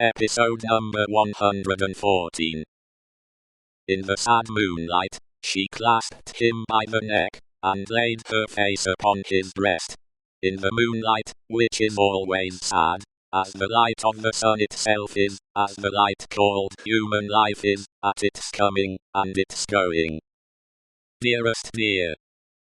Episode number 114. In the sad moonlight, she clasped him by the neck, and laid her face upon his breast. In the moonlight, which is always sad, as the light of the sun itself is, as the light called human life is, at its coming, and its going. Dearest dear,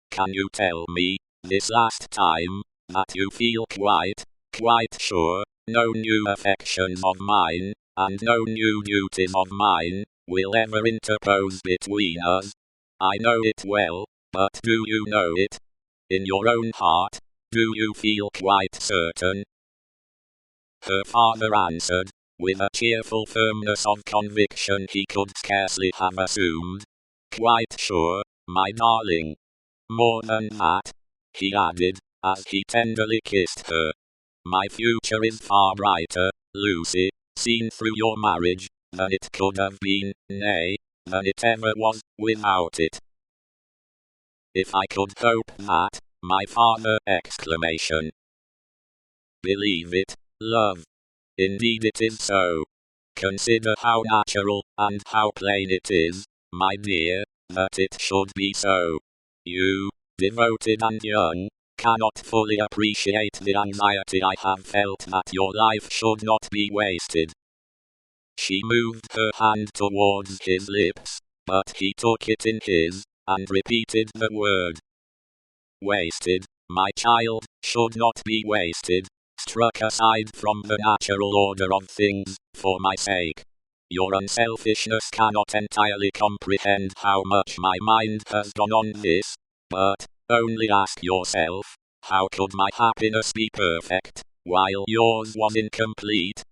can you tell me, this last time, that you feel quite sure, no new affections of mine, and no new duties of mine, will ever interpose between us? I know it well, but do you know it? In your own heart, do you feel quite certain? Her father answered, with a cheerful firmness of conviction he could scarcely have assumed. Quite sure, my darling. More than that, he added, as he tenderly kissed her. My future is far brighter, Lucy, seen through your marriage, than it could have been, nay, than it ever was, without it. If I could hope that, my father! Exclamation. Believe it, love. Indeed it is so. Consider how natural, and how plain it is, my dear, that it should be so. You, devoted and young, cannot fully appreciate the anxiety I have felt that your life should not be wasted. She moved her hand towards his lips, but he took it in his, and repeated the word. Wasted, my child, should not be wasted, struck aside from the natural order of things, for my sake. Your unselfishness cannot entirely comprehend how much my mind has gone on this, but only ask yourself, how could my happiness be perfect, while yours was incomplete?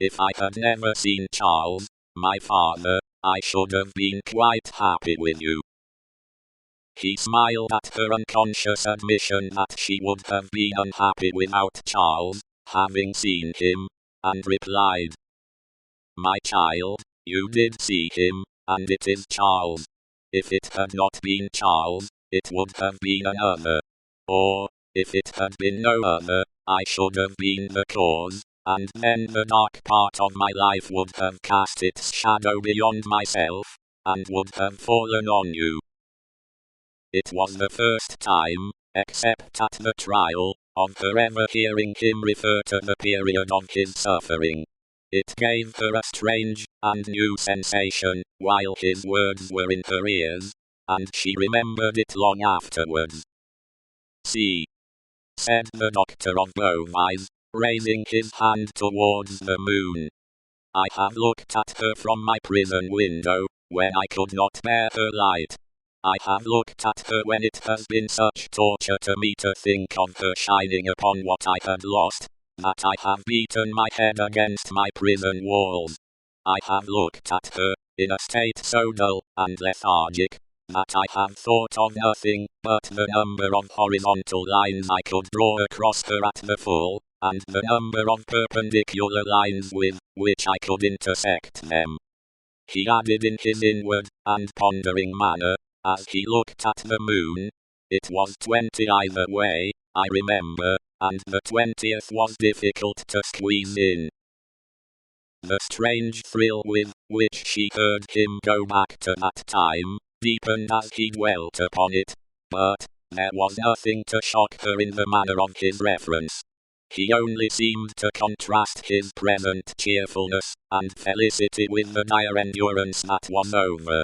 If I had never seen Charles, my father, I should have been quite happy with you. He smiled at her unconscious admission that she would have been unhappy without Charles, having seen him, and replied, My child, you did see him, and it is Charles. If it had not been Charles, it would have been another. Or, if it had been no other, I should have been the cause, and then the dark part of my life would have cast its shadow beyond myself, and would have fallen on you. It was the first time, except at the trial, of her ever hearing him refer to the period of his suffering. It gave her a strange and new sensation, while his words were in her ears, and she remembered it long afterwards. See, said the doctor of Beauvais, raising his hand towards the moon. I have looked at her from my prison window, when I could not bear her light. I have looked at her when it has been such torture to me to think of her shining upon what I had lost, that I have beaten my head against my prison walls. I have looked at her, in a state so dull and lethargic, that I have thought of nothing but the number of horizontal lines I could draw across her at the full, and the number of perpendicular lines with which I could intersect them. He added in his inward and pondering manner, as he looked at the moon, it was 20 either way, I remember, and the 20th was difficult to squeeze in. The strange thrill with which she heard him go back to that time, deepened as he dwelt upon it, but there was nothing to shock her in the manner of his reference. He only seemed to contrast his present cheerfulness and felicity with the dire endurance that was over.